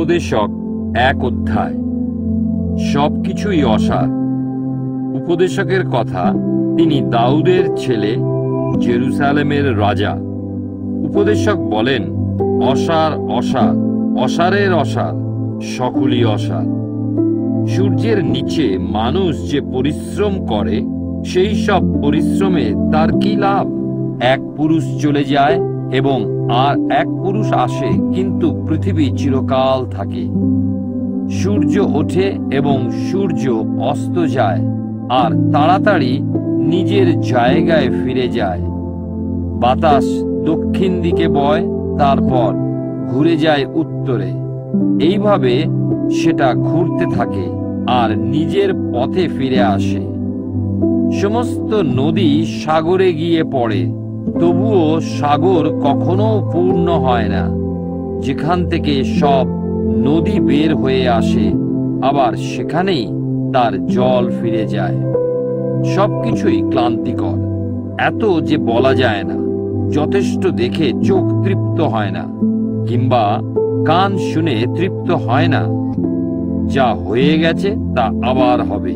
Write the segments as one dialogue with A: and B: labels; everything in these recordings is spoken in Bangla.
A: উপদেশক 1 অধ্যায়। সবকিছুই অসার। উপদেশকের কথা, তিনি দাউদের ছেলে, জেরুসালেমের রাজা। উপদেশক বলেন, অসার অসার, অসারের অসার, সকলই অসার। সূর্যের নিচে মানুষ যে পরিশ্রম করে, সেই সব পরিশ্রমে তার কি লাভ? এক পুরুষ চলে যায় এবং আর এক পুরুষ আসে, কিন্তু পৃথিবী চিরকাল থাকে। সূর্য ওঠে এবং সূর্য অস্ত যায়, আর তাড়াতাড়ি নিজের জায়গায় ফিরে যায়। বাতাস দক্ষিণ দিকে বয়, তারপর ঘুরে যায় উত্তরে। এইভাবে সেটা ঘুরতে থাকে আর নিজের পথে ফিরে আসে। সমস্ত নদী সাগরে গিয়ে পড়ে, তবুও সাগর কখনো পূর্ণ হয় না। যেখান থেকে সব নদী বের হয়ে আসে, আবার সেখানেই তার জল ফিরে যায়। সবকিছুই ক্লান্তিকর, এত যে বলা যায় না। যথেষ্ট দেখে চোখ তৃপ্ত হয় না, কিংবা কান শুনে তৃপ্ত হয় না। যা হয়ে গেছে তা আবার হবে,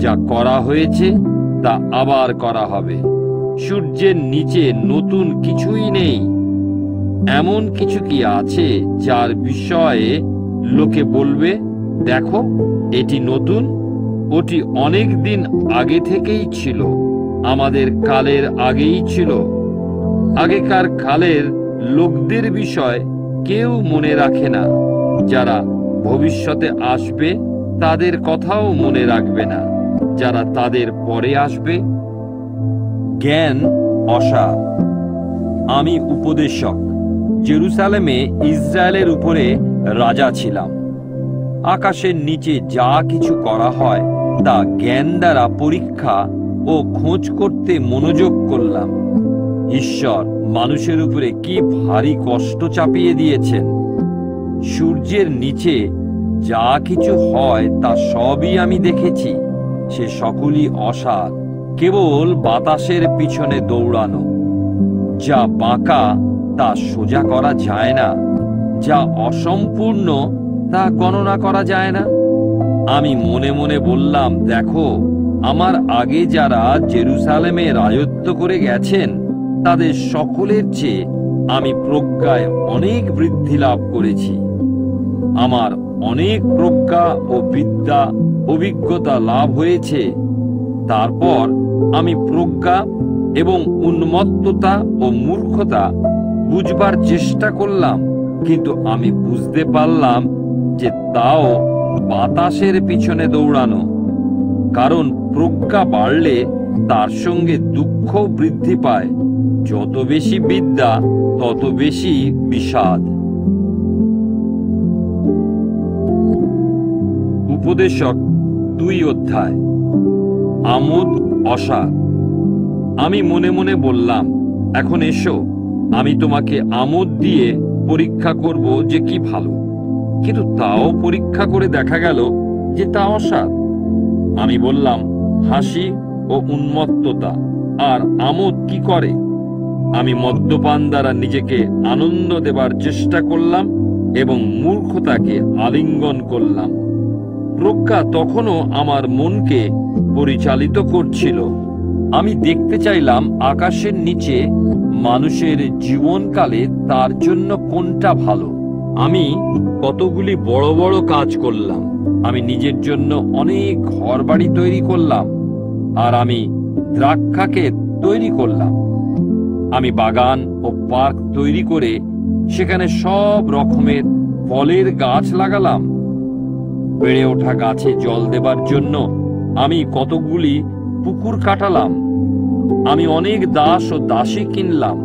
A: যা করা হয়েছে তা আবার করা হবে। সূর্যের নিচে নতুন কিছুই নেই। এমন কিছু কি আছে যার বিষয়ে লোকে বলবে, দেখো এটি নতুন? ওটি অনেক দিন আগে থেকেই ছিল, আমাদের কালের আগেই ছিল। আগেকার কালের লোকদের বিষয় কেউ মনে রাখে না, যারা ভবিষ্যতে আসবে তাদের কথাও মনে রাখবে না, যারা তাদের পরে আসবে। জ্ঞান অসার। আমি উপদেশক, জেরুসালেমে ইসরায়েলের উপরে রাজা ছিলাম। আকাশের নিচে যা কিছু করা হয় তা জ্ঞান দ্বারা পরীক্ষা ও খোঁজ করতে মনোযোগ করলাম। ঈশ্বর মানুষের উপরে কি ভারী কষ্ট চাপিয়ে দিয়েছেন। সূর্যের নিচে যা কিছু হয় তা সবই আমি দেখেছি, সে সকলই অসার, কেবল বাতাসের পিছনে দৌড়ানো। যা বাঁকা তা সোজা করা যায় না, যা অসম্পূর্ণ তা গণনা করা যায় না। আমি মনে মনে বললাম, দেখো, আমার আগে যারা জেরুসালেমে রাজত্ব করে গেছেন, তাদের সকলের চেয়ে আমি প্রজ্ঞায় অনেক বৃদ্ধি লাভ করেছি। আমার অনেক প্রজ্ঞা ও বিদ্যা অভিজ্ঞতা লাভ হয়েছে। তারপর আমি প্রজ্ঞা এবং উন্মত্ততা ও মূর্খতা বুঝবার চেষ্টা করলাম, কিন্তু আমি বুঝতে পারলাম যে তাও বাতাসের পিছনে দৌড়ানো। কারণ প্রজ্ঞা বাড়লে তার সঙ্গে দুঃখ বৃদ্ধি পায়। যত বেশি বিদ্যা তত বেশি বিষাদ। উপদেশক 2 অধ্যায়। আমোদ অসার। আমি মনে মনে বললাম, এখন এসো, আমি তোমাকে আমোদ দিয়ে পরীক্ষা করব যে কি ভালো। কিন্তু তাও পরীক্ষা করে দেখা গেল যে তা অসার। আমি বললাম, হাসি ও উন্মত্ততা আর আমোদ কি করে? আমি মদ্যপান দ্বারা নিজেকে আনন্দ দেবার চেষ্টা করলাম এবং মূর্খতাকে আলিঙ্গন করলাম। প্রজ্ঞা তখনও আমার মনকে পরিচালিত করছিল। আমি দেখতে চাইলাম আকাশের নিচে মানুষের জীবনকালে তার জন্য কোনটা ভালো। আমি কতগুলি বড় বড় কাজ করলাম। আমি নিজের জন্য অনেক ঘরবাড়ি তৈরি করলাম, আর আমি দ্রাক্ষাক্ষেত তৈরি করলাম। আমি বাগান ও পার্ক তৈরি করে সেখানে সব রকমের ফলের গাছ লাগালাম। বেড়ে ওঠা গাছে জল দেবার জন্য আমি কতগুলি পুকুর কাটালাম। আমি অনেক দাস ও দাসী কিনলাম,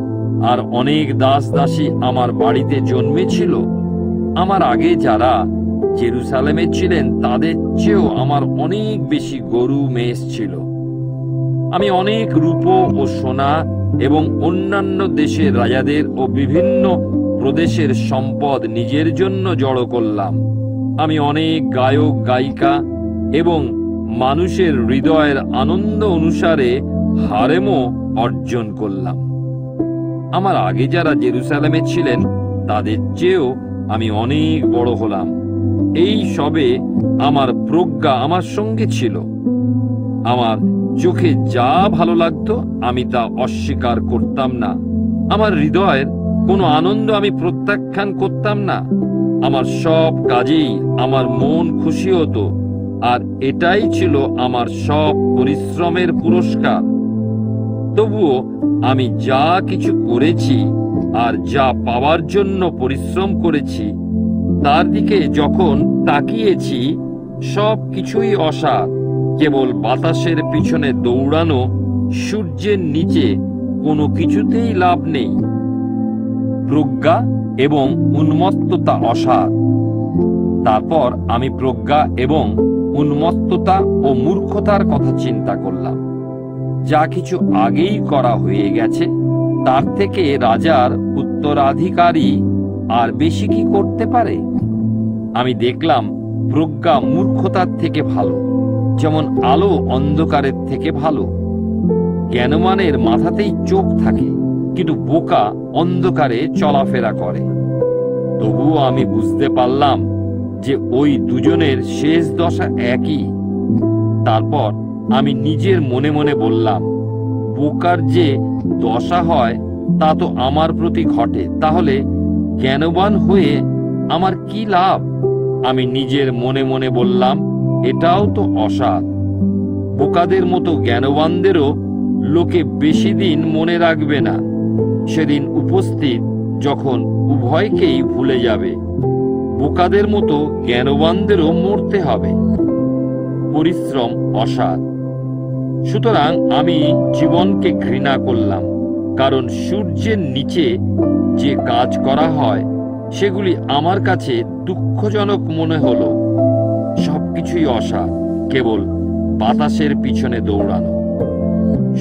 A: আর অনেক দাস দাসী আমার বাড়িতে জন্মেছিল। আমার আগে যারা জেরুসালেমে ছিলেন তাদের চেয়েও আমার অনেক বেশি গরু মেষ ছিল। আমি অনেক রূপো ও সোনা এবং অন্যান্য দেশের রাজাদের ও বিভিন্ন প্রদেশের সম্পদ নিজের জন্য জড়ো করলাম। আমি অনেক গায়ক গায়িকা এবং মানুষের হৃদয়ের আনন্দ অনুসারে হারেমও অর্জন করলাম। আমার আগে যারা জেরুসালেমে ছিলেন তাদের চেয়েও আমি অনেক বড় হলাম। এই সবে আমার প্রজ্ঞা আমার সঙ্গে ছিল। আমার চোখে যা ভালো লাগতো আমি তা অস্বীকার করতাম না। আমার হৃদয়ের কোনো আনন্দ আমি প্রত্যাখ্যান করতাম না। আমার সব কাজেই আমার মন খুশি হতো, আর এটাই ছিল আমার সব পরিশ্রমের পুরস্কার। তবুও আমি যা কিছু করেছি আর যা পাওয়ার জন্য পরিশ্রম করেছি তার দিকে যখন তাকিয়েছি, সব কিছুই অসার। কেবল বাতাসের পিছনে দৌড়ানো, সূর্যের নিচে কোনো কিছুতেই লাভ নেই। প্রজ্ঞা এবং উন্মত্ততা অসার। তারপর আমি প্রজ্ঞা এবং উন্মত্ততা ও মূর্খতার কথা চিন্তা করলাম। যা কিছু আগেই করা হয়ে গেছে তার থেকে রাজার উত্তরাধিকারী আর বেশি কি করতে পারে? আমি দেখলাম প্রজ্ঞা মূর্খতার থেকে ভালো, যেমন আলো অন্ধকারের থেকে ভালো। জ্ঞানমানের মাথাতেই চোখ থাকে, কিন্তু বোকা অন্ধকারে চলাফেরা করে। তবুও আমি বুঝতে পারলাম যে ওই দুজনের শেষ দশা একই। তারপর আমি নিজের মনে মনে বললাম, বোকার যে দশা হয় তা তো আমার প্রতি ঘটে, তাহলে জ্ঞানবান হয়ে আমার কি লাভ? আমি নিজের মনে মনে বললাম, এটাও তো অসার। বোকাদের মতো জ্ঞানবানদেরও লোকে বেশি দিন মনে রাখবে না। সেদিন উপস্থিত যখন উভয়কেই ভুলে যাবে। বোকাদের মতো জ্ঞানবানদেরও মরতে হবে। পরিশ্রম অসার। সুতরাং আমি জীবনকে ঘৃণা করলাম, কারণ সূর্যের নিচে যে কাজ করা হয় সেগুলি আমার কাছে দুঃখজনক মনে হলো। সবকিছুই অসার, কেবল বাতাসের পিছনে দৌড়ানো।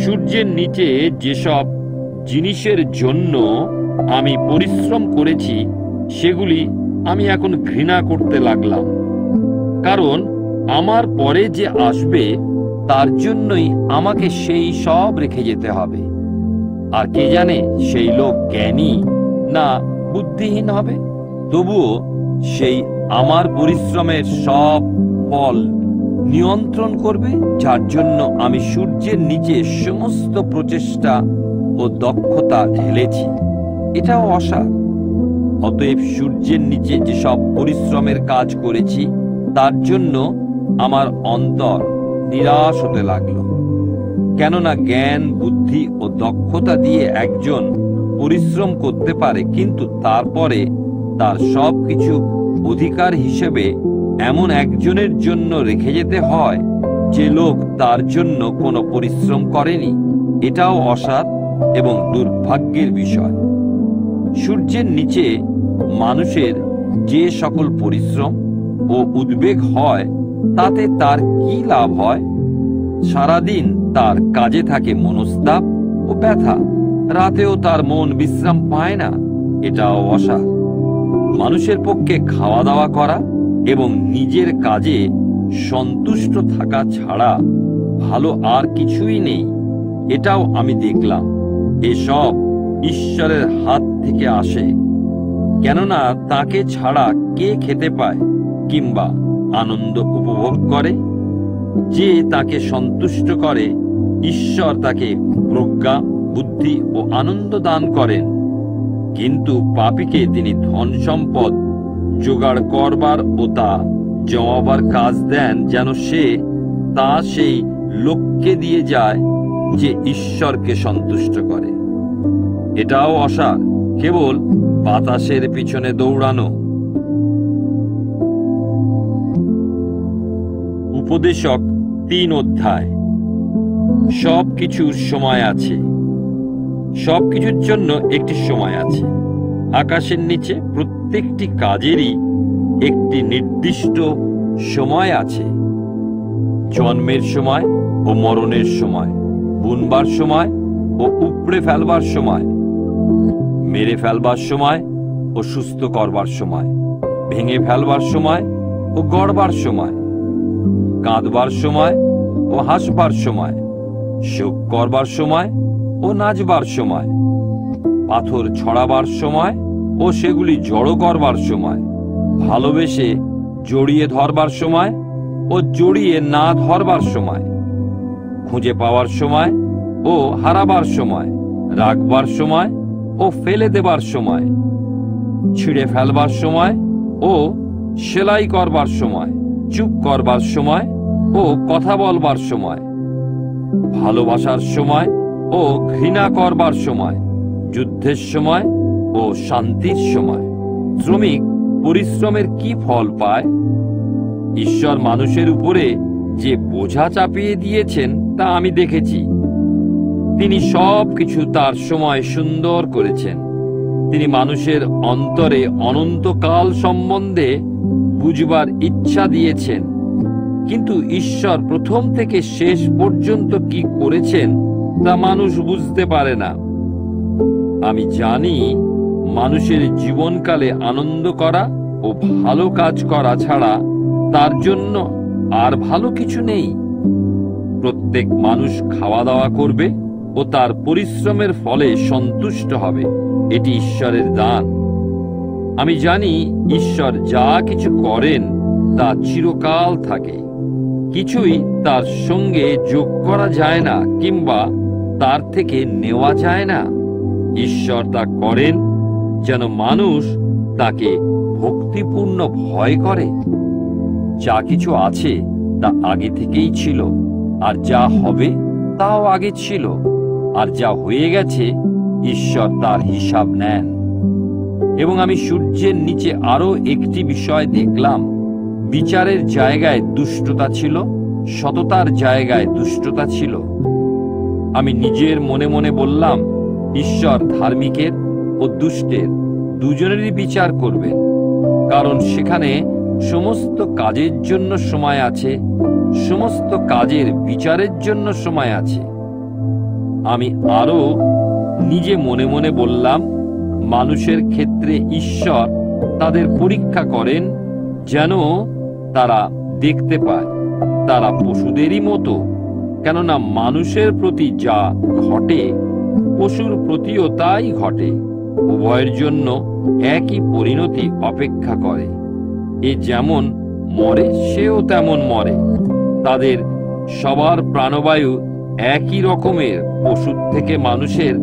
A: সূর্যের নিচে যেসব জিনিসের জন্য আমি পরিশ্রম করেছি সেগুলি আমি এখন ঘৃণা করতে লাগলাম, কারণ আমার পরে যে আসবে তার জন্যই আমাকে সেই সব রেখে যেতে হবে। আর কে জানে সেই লোক জ্ঞানী না বুদ্ধিহীন হবে। তবুও সেই আমার পরিশ্রমের সব ফল নিয়ন্ত্রণ করবে, যার জন্য আমি সূর্যের নিচে সমস্ত প্রচেষ্টা ও দক্ষতা ঢেলেছি। এটাও অসার। অতএব সূর্যের নিচে যেসব পরিশ্রমের কাজ করেছি তার জন্য আমার অন্তর নিরাশ হতে লাগলো। কেননা জ্ঞান, বুদ্ধি ও দক্ষতা দিয়ে একজন পরিশ্রম করতে পারে, কিন্তু তারপরে তার সবকিছু অধিকার হিসেবে এমন একজনের জন্য রেখে যেতে হয় যে লোক তার জন্য কোনো পরিশ্রম করেনি। এটাও অসার এবং দুর্ভাগ্যের বিষয়। সূর্যের নিচে মানুষের যে সকল পরিশ্রম ও উদ্বেগ হয় তাতে তার কি লাভ হয়? সারাদিন তার কাজে থাকে মনস্তাপ ও ব্যথা, রাতেও তার মন বিশ্রাম পায় না। এটাও অসার। মানুষের পক্ষে খাওয়া দাওয়া করা এবং নিজের কাজে সন্তুষ্ট থাকা ছাড়া ভালো আর কিছুই নেই। এটাও আমি দেখলাম। এসব ঈশ্বরের হাত থেকে আসে, কেননা তাকে ছাড়া কে খেতে পায় কিংবা আনন্দ উপভোগ করে? যে তাকে সন্তুষ্ট করে, ঈশ্বর তাকে প্রজ্ঞা, বুদ্ধি ও আনন্দ দান করেন। কিন্তু পাপীকে তিনি ধন সম্পদ জোগাড় করবার ও তা জমাবার কাজ দেন, যেন সে তা সেই লোককে দিয়ে যায় যে ঈশ্বরকে সন্তুষ্ট করে। এটাও অসার, কেবল বাতাসের পিছনে দৌড়ানো। উপদেশক 3 অধ্যায়। সবকিছুর সময় আছে। সবকিছুর জন্য একটি সময় আছে। আকাশের নিচে প্রত্যেকটি কাজেরই একটি নির্দিষ্ট সময় আছে। জন্মের সময় ও মরণের সময়, বুনবার সময় ও উপড়ে ফেলবার সময়, মেরে ফেলবার সময় ও সুস্থ করবার সময়, ভেঙে ফেলবার সময় ও গড়বার সময়, কাঁদবার সময় ও হাসবার সময়, শোক করবার সময় ও নাচবার সময়, পাথর ছড়াবার সময় ও সেগুলি জড়ো করবার সময়, ভালোবেসে জড়িয়ে ধরবার সময় ও জড়িয়ে না ধরবার সময়, খুঁজে পাওয়ার সময় ও হারাবার সময়, রাখবার সময় ও ফেলে দেবার সময়, ছিঁড়ে ফেলবার সময় ও সেলাই করবার সময়, চুপ করবার সময় ও কথা বলবার সময়, ভালোবাসার সময় ও ঘৃণা করবার সময়, যুদ্ধের সময় ও শান্তির সময়। শ্রমিক পরিশ্রমের কি ফল পায়? ঈশ্বর মানুষের উপরে যে বোঝা চাপিয়ে দিয়েছেন তা আমি দেখেছি। তিনি সব কিছু তার সময় সুন্দর করেছেন। তিনি মানুষের অন্তরে অনন্তকাল সম্বন্ধে বুঝবার ইচ্ছা দিয়েছেন, কিন্তু ঈশ্বর প্রথম থেকে শেষ পর্যন্ত কি করেছেন তা মানুষ বুঝতে পারে না। আমি জানি মানুষের জীবনকালে আনন্দ করা ও ভালো কাজ করা ছাড়া তার জন্য আর ভালো কিছু নেই। প্রত্যেক মানুষ খাওয়া দাওয়া করবে ও তার পরিশ্রমের ফলে সন্তুষ্ট হবে, এটি ঈশ্বরের দান। আমি জানি ঈশ্বর যা কিছু করেন তা চিরকাল থাকে, কিছুই তার সঙ্গে যোগ করা যায় না কিংবা তার থেকে নেওয়া যায় না। ঈশ্বর তা করেন যেন মানুষ তাকে ভক্তিপূর্ণ ভয় করে। যা কিছু আছে তা আগে থেকেই ছিল, আর যা হবে তাও আগে ছিল, আর যা হয়ে গেছে ঈশ্বর তার হিসাব নেন। এবং আমি সূর্যের নিচে আরো একটি বিষয় দেখলাম। বিচারের জায়গায় দুষ্টতা ছিল, সততার জায়গায় দুষ্টতা ছিল। আমি নিজের মনে মনে বললাম, ঈশ্বর ধার্মিকের ও দুষ্টের দুজনেরই বিচার করবেন, কারণ সেখানে সমস্ত কাজের জন্য সময় আছে, সমস্ত কাজের বিচারের জন্য সময় আছে। আমি আরো নিজে মনে মনে বললাম, মানুষের ক্ষেত্রে ঈশ্বর তাদের পরীক্ষা করেন যেন তারা দেখতে পায় তারা পশুদেরই মতো, কেননা মানুষের প্রতি যা ঘটে পশুর প্রতিও তাই ঘটে। উভয়ের জন্য একই পরিণতি অপেক্ষা করে। এ যেমন মরে সেও তেমন মরে। তাদের সবার প্রাণবায়ু একই রকমের, পশুর থেকে মানুষের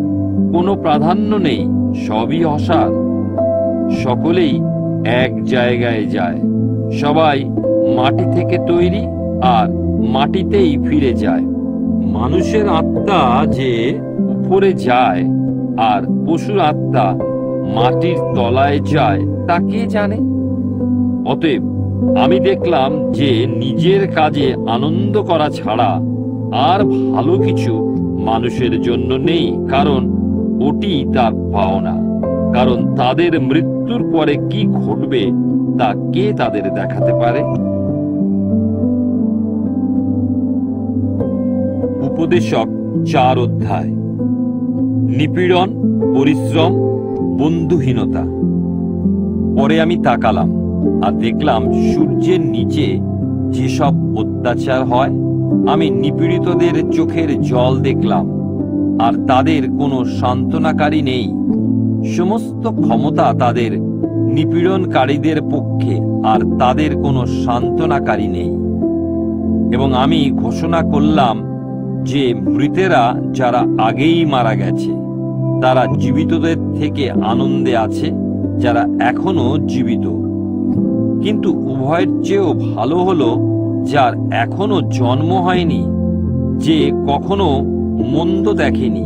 A: কোনো প্রাধান্য নেই, সবই অসার। সকলেই এক জায়গায় যায়, সবাই মাটি থেকে তৈরি আর মাটিতেই ফিরে যায়। মানুষের আত্মা যে উপরে যায় আর পশুর আত্মা মাটির তলায় যায় তা কে জানে? অতএব আমি দেখলাম যে নিজের কাজে আনন্দ করা ছাড়া আর ভালো কিছু মানুষের জন্য নেই, কারণ ওটি তার পাওনা। কারণ তাদের মৃত্যুর পরে কি ঘটবে তা কে তাদের দেখাতে পারে? উপদেশক 4 অধ্যায়। নিপীড়ন, পরিশ্রম, বন্ধুহীনতা। পরে আমি তাকালাম আর দেখলাম সূর্যের নিচে যেসব অত্যাচার হয়, আমি নিপীড়িতদের চোখের জল দেখলাম, আর তাদের কোনো সান্ত্বনাকারী নেই। সমস্ত ক্ষমতা তাদের নিপীড়নকারীদের পক্ষে, আর তাদের কোনো সান্ত্বনাকারী নেই। এবং আমি ঘোষণা করলাম যে মৃতেরা যারা আগেই মারা গেছে তারা জীবিতদের থেকে আনন্দে আছে যারা এখনো জীবিত। কিন্তু উভয়ের চেয়েও ভালো হলো যার এখনো জন্ম হয়নি, যে কখনো মন্দ দেখেনি,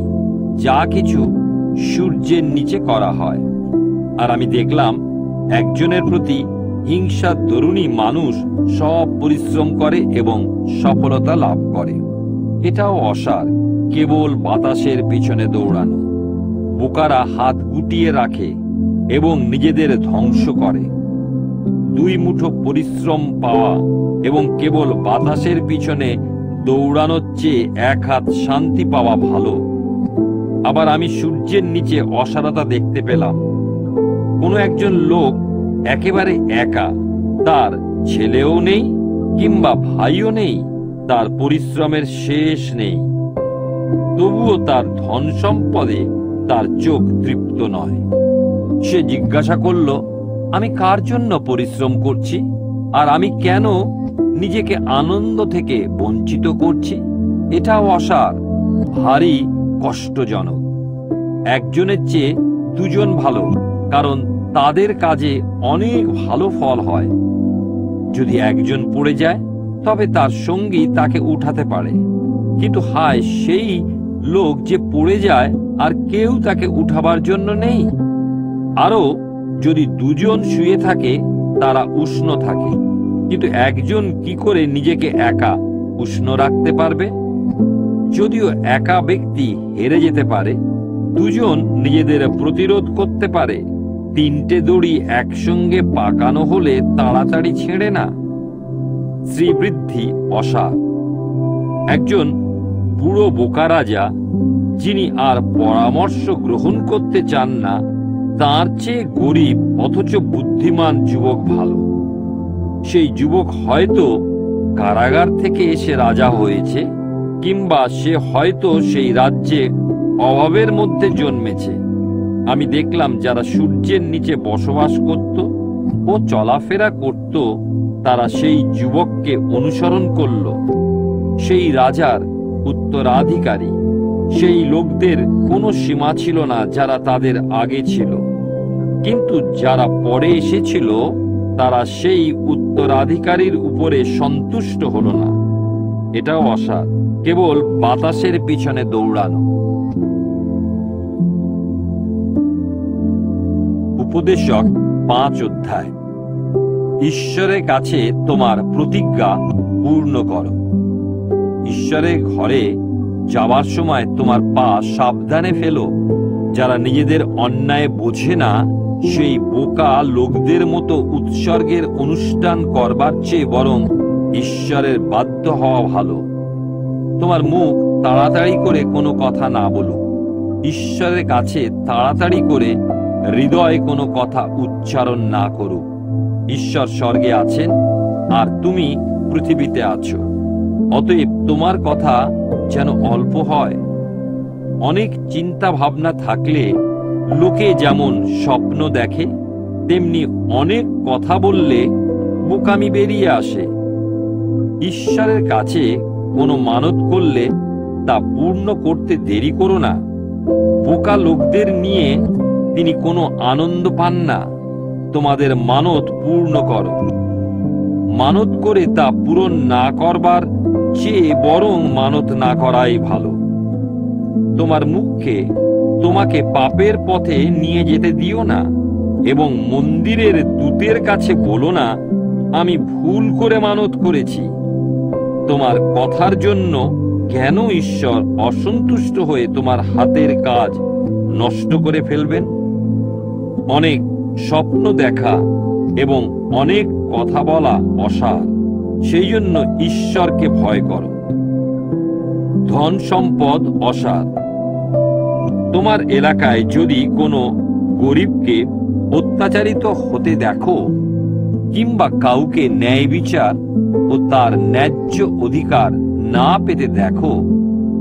A: যা কিছু সূর্যের নিচে করা হয়। আর আমি দেখলাম একজনের প্রতি হিংসার দরুণী মানুষ সব পরিশ্রম করে এবং সফলতা লাভ করে। এটাও অসার, কেবল বাতাসের পিছনে দৌড়ানো। বোকারা হাত গুটিয়ে রাখে এবং নিজেদের ধ্বংস করে। 2 মুঠো পরিশ্রম পাওয়া এবং কেবল বাতাসের পিছনে দৌড়ানোর চেয়ে 1 হাত শান্তি পাওয়া ভালো। আবার আমি সূর্যের নিচে অসারতা দেখতে পেলাম। কোনো একজন লোক একেবারে একা, তার ছেলেও নেই কিংবা ভাইও নেই, তার পরিশ্রমের শেষ নেই, তবুও তার ধন সম্পদে তার চোখ তৃপ্ত নয়। সে জিজ্ঞাসা করল, আমি কার জন্য পরিশ্রম করছি, আর আমি কেন নিজেকে আনন্দ থেকে বঞ্চিত করছি? এটা অসার, ভারী কষ্টজনক। একজনের চেয়ে দুজন ভালো, কারণ তাদের কাজে অনেক ভালো ফল হয়। যদি একজন পড়ে যায়, তবে তার সঙ্গী তাকে উঠাতে পারে, কিন্তু হায় সেই লোক যে পড়ে যায় আর কেউ তাকে উঠাবার জন্য নেই। আরো যদি দুজন শুয়ে থাকে, তারা উষ্ণ থাকে, কিন্তু একজন কি করে নিজেকে একা উষ্ণ রাখতে পারবে? যদিও একা ব্যক্তি হেরে যেতে পারে, দুজন নিজেদের প্রতিরোধ করতে পারে। তিনটে দড়ি একসঙ্গে পাকানো হলে তাড়াতাড়ি ছেড়ে না। শ্রীবৃদ্ধি অসার। একজন বুড়ো বোকা রাজা, যিনি আর পরামর্শ গ্রহণ করতে চান না, তার চেয়ে গরিব অথচ বুদ্ধিমান যুবক ভালো। সেই যুবক হয়তো কারাগার থেকে এসে রাজা হয়েছে, কিংবা সে হয়তো সেই রাজ্যে অভাবের মধ্যে জন্মেছে। আমি দেখলাম যারা সূর্যের নিচে বসবাস করত ও চলাফেরা করত, তারা সেই যুবককে অনুসরণ করল। সেই রাজার উত্তরাধিকারী সেই লোকদের কোনো সীমা ছিল না যারা তাদের আগে ছিল, কিন্তু যারা পরে এসেছিল তারা সেই উত্তরাধিকারীর উপরে সন্তুষ্ট হলো না। এটাও অসার, কেবল বাতাসের পিছনে দৌড়ানো। উপদেশক 5 অধ্যায়। ঈশ্বরের কাছে তোমার প্রতিজ্ঞা পূর্ণ করো। ঈশ্বরের ঘরে যাবার সময় তোমার পা সাবধানে ফেলো। যারা নিজেদের অন্যায় বোঝে না, সেই বোকা লোকদের মতো উৎসর্গের অনুষ্ঠান করবার চেয়ে বরং ঈশ্বরের বাধ্য হওয়া ভালো। তোমার মুখ তাড়াতাড়ি করে কোনো কথা না বলো। ঈশ্বরের কাছে তাড়াতাড়ি করে হৃদয়ে কোনো কথা উচ্চারণ না করো। ঈশ্বর স্বর্গে আছেন আর তুমি পৃথিবীতে আছো, অতএব তোমার কথা যেন অল্প হয়। অনেক চিন্তা ভাবনা থাকলে লোকে যেমন স্বপ্ন দেখে, তেমনি অনেক কথা বললে বোকামি বেরিয়ে আসে। ঈশ্বরের কাছে কোনো মানত করলে তা পূর্ণ করতে দেরি করো না। বোকা লোকদের নিয়ে তিনি কোনো আনন্দ পান না। তোমাদের মানত পূর্ণ করো। মানত করে তা পূরণ না করবার চেয়ে বরং মানত না করাই ভালো। তোমার মুখকে তোমাকে পাপের পথে নিয়ে যেতে দিও না, এবং মন্দিরের দূতের কাছে বলো না, আমি ভুল করে মানত করেছি। তোমার কথার জন্য কেন ঈশ্বর অসন্তুষ্ট হয়ে তোমার হাতের কাজ নষ্ট করে ফেলবেন? অনেক স্বপ্ন দেখা এবং অনেক কথা বলা অসার, সেই জন্য ঈশ্বরকে ভয় করো। ধন সম্পদ অসার। তোমার এলাকায় যদি কোনো গরিবকে অত্যাচারিত হতে দেখো, কিংবা কাউকে ন্যায় বিচার ও তার ন্যায্য অধিকার না পেতে দেখো,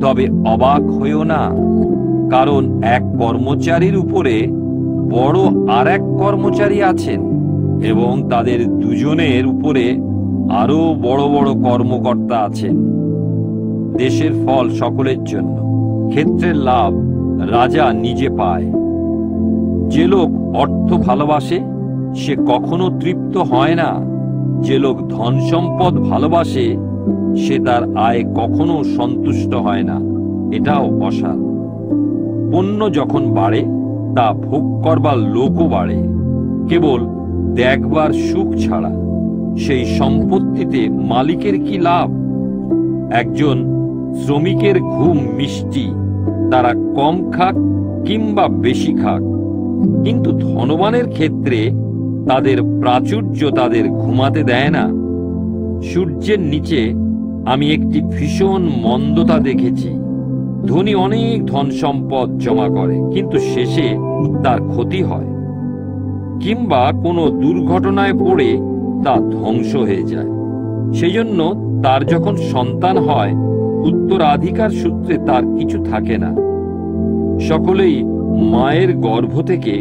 A: তবে অবাক হইও না, কারণ এক কর্মচারীর উপরে বড় আর এক কর্মচারী আছেন, এবং তাদের দুজনের উপরে আরো বড় বড় কর্মকর্তা আছেন। দেশের ফল সকলের জন্য, ক্ষেত্রের লাভ রাজা নিজে পায়। যে লোক অর্থ ভালোবাসে সে কখনো তৃপ্ত হয় না। যে লোক ধন সম্পদ ভালোবাসে সে তার আয় কখনো সন্তুষ্ট হয় না। এটাও অসার। পণ্য যখন বাড়ে তা ভোগ করবার লোকও বাড়ে, কেবল দেখবার সুখ ছাড়া। সেই সম্পত্তিতে মালিকের কি লাভ? একজন শ্রমিকের ঘুম মিষ্টি, তারা কম খাক কিংবা বেশি খাক, কিন্তু ধনবানের ক্ষেত্রে তাদের প্রাচুর্য তাদের ঘুমাতে দেয় না। সূর্যের নিচে আমি একটি ভীষণ মন্দতা দেখেছি। ধনী অনেক ধন সম্পদ জমা করে, কিন্তু শেষে তার ক্ষতি হয়, কিংবা কোনো দুর্ঘটনায় পড়ে তা ধ্বংস হয়ে যায়। সেই জন্য তার যখন সন্তান হয়, উত্তরাধিকার সূত্রে তার কিছু থাকে না। সকলেই মায়ের গর্ভ থেকে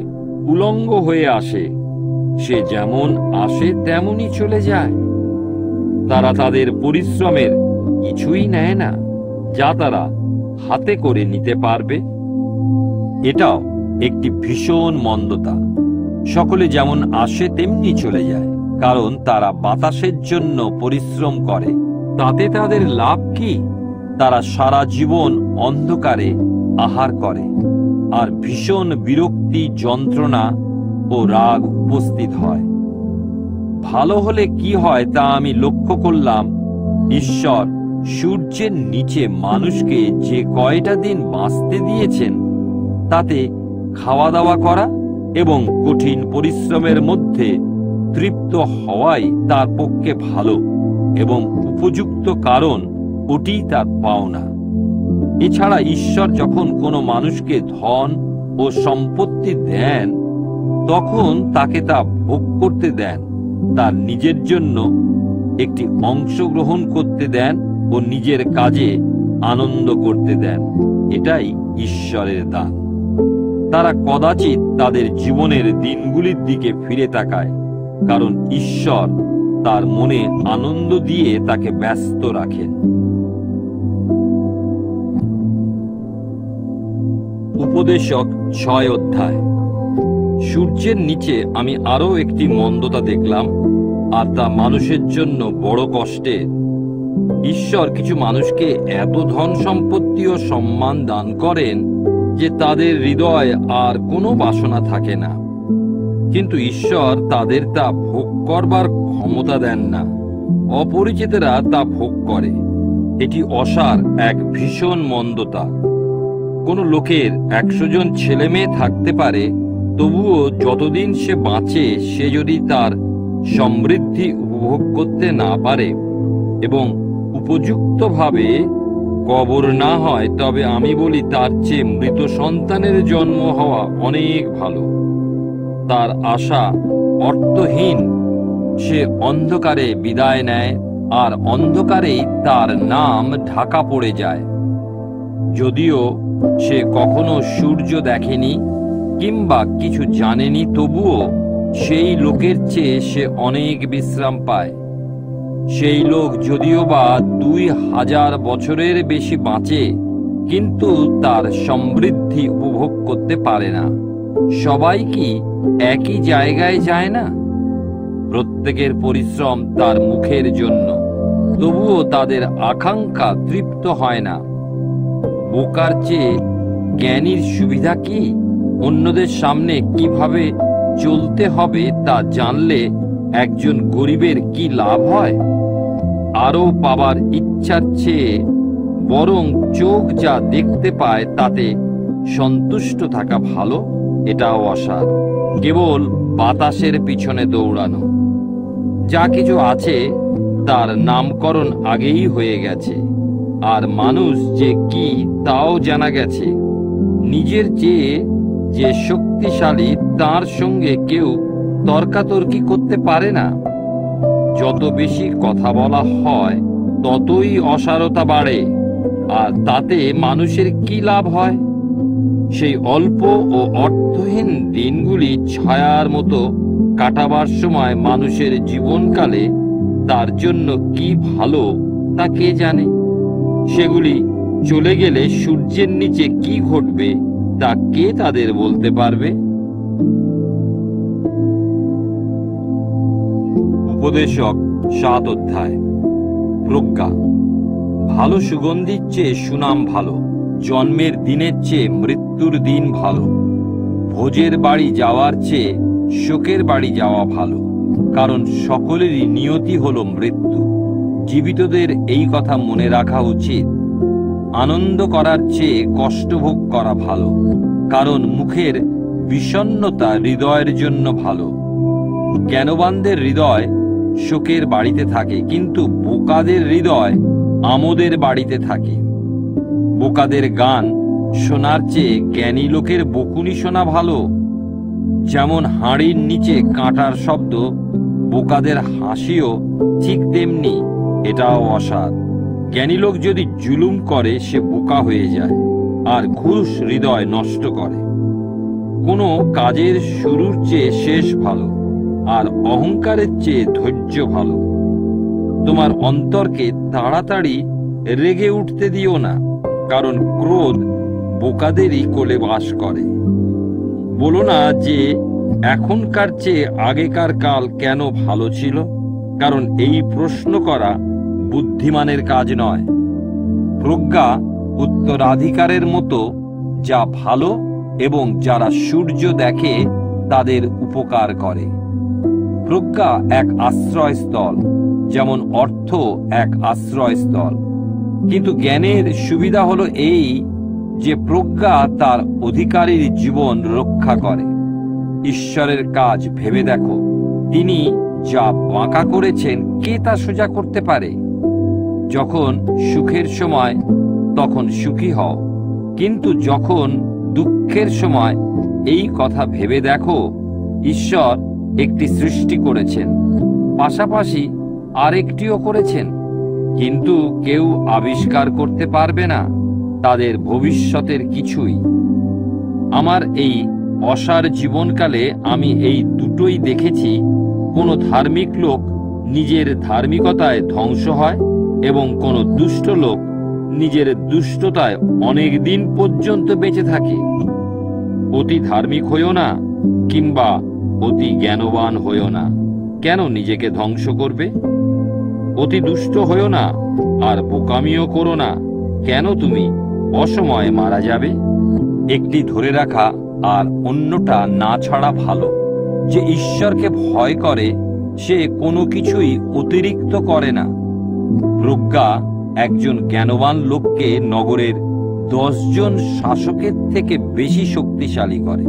A: উলঙ্গ হয়ে আসে, সে যেমন আসে তেমনই চলে যায়। তারা তাদের পরিশ্রমের কিছুই নেয় না, যা তারা হাতে করে নিতে পারবে। এটাও একটি ভীষণ মন্দতা। সকলে যেমন আসে তেমনি চলে যায়, কারণ তারা বাতাসের জন্য পরিশ্রম করে। তাতে তাদের লাভ কি? তারা সারা জীবন অন্ধকারে আহার করে, আর ভীষণ বিরক্তি, যন্ত্রণা ও রাগ উপস্থিত হয়। ভালো হলে কি হয় তা আমি লক্ষ্য করলাম। ঈশ্বর সূর্যের নিচে মানুষকে যে কয়টা দিন বাঁচতে দিয়েছেন, তাতে খাওয়া দাওয়া করা এবং কঠিন পরিশ্রমের মধ্যে তৃপ্ত হওয়াই তার পক্ষে ভালো এবং উপযুক্ত, কারণ ওটি তার পাওনা। এছাড়া ঈশ্বর যখন কোনো মানুষকে ধন ও সম্পত্তি দেন, তখন তাকে তা ভোগ করতে দেন, তার নিজের জন্য একটি অংশ গ্রহণ করতে দেন ও নিজের কাজে আনন্দ করতে দেন। এটাই ঈশ্বরের দান। তারা কদাচিৎ তাদের জীবনের দিনগুলির দিকে ফিরে তাকায়, কারণ ঈশ্বর তার মনে আনন্দ দিয়ে তাকে ব্যস্ত রাখেন। উপদেশক 6 অধ্যায়। সূর্যের নিচে আমি আরো একটি মন্দতা দেখলাম, আর তা মানুষের জন্য বড় কষ্টের। ঈশ্বর কিছু মানুষকে এত ধন সম্পত্তি ও সম্মান দান করেন যে তাদের হৃদয়ে আর কোনো বাসনা থাকে না, কিন্তু ঈশ্বর তাদের তা ভোগ করবার ক্ষমতা দেন না। অপরিচিতরা তা ভোগ করে। এটি অসার এক ভীষণ মন্দতা। কোনো লোকের 100 জন ছেলে মেয়ে থাকতে পারে, তবুও যতদিন সে বাঁচে সে যদি তার সমৃদ্ধি উপভোগ করতে না পারে এবং উপযুক্তভাবে কবর না হয়, তবে আমি বলি তার চেয়ে মৃত সন্তানের জন্ম হওয়া অনেক ভালো। তার আশা অর্থহীন, সে অন্ধকারে বিদায় নেয়, আর অন্ধকারেই তার নাম ঢাকা পড়ে যায়। যদিও সে কখনো সূর্য দেখেনি কিংবা কিছু জানেনি, তবুও সেই লোকের চেয়ে সে অনেক বিশ্রাম পায়। সেই লোক যদিও বা 2000 বছরের বেশি বাঁচে, কিন্তু তার সমৃদ্ধি উপভোগ করতে পারে না। সবাই কি একই জায়গায় যায় না? প্রত্যেকের পরিশ্রম তার মুখের জন্য, তবুও তাদের আকাঙ্ক্ষা তৃপ্ত হয় না। বোকার চেয়ে জ্ঞানীর সুবিধা কি? অন্যদের সামনে কিভাবে চলতে হবে তা জানলে একজন গরিবের কি লাভ হয়? আরো পাবার ইচ্ছার চেয়ে বরং চোখ যা দেখতে পায় তাতে সন্তুষ্ট থাকা ভালো। এটাও অসার, কেবল বাতাসের পিছনে দৌড়ানো। যা কিছু আছে তার নামকরণ আগেই হয়ে গেছে, আর মানুষ যে কি তাও জানা গেছে। নিজের চেয়ে যে শক্তিশালী তার সঙ্গে কেউ তর্কাতর্কি করতে পারে না। যত বেশি কথা বলা হয় ততই অসারতা বাড়ে, আর তাতে মানুষের কি লাভ হয়? সেই অল্প ও অর্থহীন দিনগুলি ছায়ার মতো কাটাবার সময় মানুষের জীবনকালে তার জন্য কি ভালো তা কে জানে? সেগুলি চলে গেলে সূর্যের নিচে কি ঘটবে তা কে তাদের বলতে পারবে? উপদেশক 7 অধ্যায়। প্রজ্ঞা। ভালো সুগন্ধির চেয়ে সুনাম ভালো, জন্মের দিনের চেয়ে মৃত্যুর দিন ভালো। ভোজের বাড়ি যাওয়ার চেয়ে শোকের বাড়ি যাওয়া ভালো, কারণ সকলেরই নিয়তি হলো মৃত্যু। জীবিতদের এই কথা মনে রাখা উচিত। আনন্দ করার চেয়ে কষ্ট ভোগ করা ভালো, কারণ মুখের বিষণ্ণতা হৃদয়ের জন্য ভালো। জ্ঞানবানদের হৃদয় শোকের বাড়িতে থাকে, কিন্তু বোকাদের হৃদয় আমোদের বাড়িতে থাকে। বোকাদের গান শোনার চেয়ে জ্ঞানী লোকের বকুনি শোনা ভালো। যেমন হাঁড়ির নিচে কাঁটার শব্দ, বোকাদের হাসিও ঠিক তেমনি। এটাও অসার। জ্ঞানী লোক যদি জুলুম করে সে বোকা হয়ে যায়, আর ঘুষ হৃদয় নষ্ট করে। কোনো কাজের শুরুর চেয়ে শেষ ভালো, আর অহংকারের চেয়ে ধৈর্য ভালো। তোমার অন্তরকে তাড়াতাড়ি রেগে উঠতে দিও না, কারণ ক্রোধ বোকাদেরই কোলে বাস করে। বলো না যে এখনকার চেয়ে আগেকার কাল কেন ভালো ছিল, কারণ এই প্রশ্ন করা বুদ্ধিমানের কাজ নয়। প্রজ্ঞা উত্তরাধিকারের মতো, যা ভালো এবং যারা সূর্য দেখে তাদের উপকার করে। প্রজ্ঞা এক আশ্রয়স্থল, যেমন অর্থ এক আশ্রয়স্থল। কিন্তু জ্ঞানের সুবিধা হলো এই যে প্রজ্ঞা তার অধিকারীর জীবন রক্ষা করে। ঈশ্বরের কাজ ভেবে দেখো, তিনি যা বাঁকা করেছেন কে তা সোজা করতে পারে? যখন সুখের সময় তখন সুখী হও, কিন্তু যখন দুঃখের সময় এই কথা ভেবে দেখো, ঈশ্বর একটি সৃষ্টি করেছেন, পাশাপাশি আরেকটিও করেছেন, কিন্তু কেউ আবিষ্কার করতে পারবে না তাদের ভবিষ্যতের কিছুই। আমার এই অসার জীবনকালে আমি এই দুটোই দেখেছি। কোনো ধার্মিক লোক নিজের ধার্মিকতায় ধ্বংস হয় এবং কোনো দুষ্ট লোক নিজের দুষ্টতায় অনেক দিন পর্যন্ত বেঁচে থাকে। অতি ধার্মিক হইও না, কিংবা অতি জ্ঞানবান হইও না। কেন নিজেকে ধ্বংস করবে? অতি দুষ্ট হইও না, আর বোকামিও করো না। কেন তুমি অসময়ে মারা যাবে? একটি ধরে রাখা আর অন্যটা না ছাড়া ভালো। যে ঈশ্বরকে ভয় করে সে কোনো কিছুই অতিরিক্ত করে না। প্রজ্ঞা একজন জ্ঞানবান লোককে নগরের 10 জন শাসকের থেকে বেশি শক্তিশালী করে।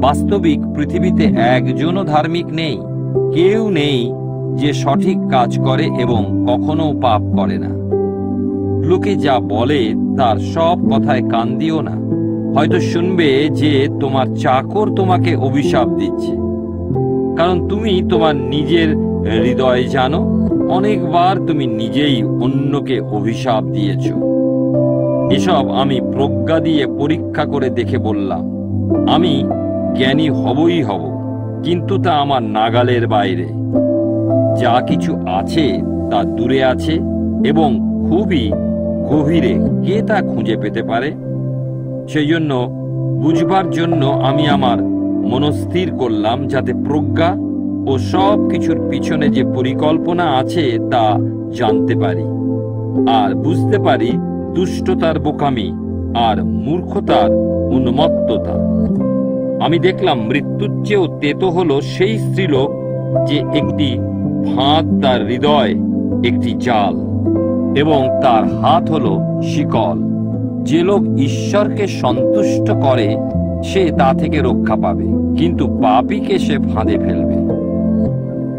A: বাস্তবিক পৃথিবীতে একজনও ধার্মিক নেই, কেউ নেই যে সঠিক কাজ করে এবং কখনো পাপ করে না। লোকে যা বলে তার সব কথায় কান দিও না। হয়তো শুনবে যে তোমার চাকর তোমাকে অভিশাপ দিচ্ছে, কারণ তুমি তোমার নিজের হৃদয় জানো। অনেকবার তুমি নিজেই অন্যকে অভিশাপ দিয়েছ। এসব আমি প্রজ্ঞা দিয়ে পরীক্ষা করে দেখে বললাম, আমি জ্ঞানী হবই হব, কিন্তু তা আমার নাগালের বাইরে। যা কিছু আছে তা দূরে আছে এবং খুবই গভীরে, কে তা খুঁজে পেতে পারে? সেই জন্য বুঝবার জন্য আমি আমার মনস্থির করলাম, যাতে প্রজ্ঞা ও সব কিছুর পিছনে যে পরিকল্পনা আছে তা জানতে পারি, আর বুঝতে পারি দুষ্টতার বোকামি আর মূর্খতার উন্মত্ততা। আমি দেখলাম মৃত্যুর চেয়েও তেতো হলো সেই স্ত্রীলোক যে একটি ফাঁদ, তার হৃদয় একটি জাল এবং তার হাত হলো শিকল। যে লোক ঈশ্বরকে সন্তুষ্ট করে সে তা থেকে রক্ষা পাবে, কিন্তু পাপীকে সে ফাঁদে ফেলবে।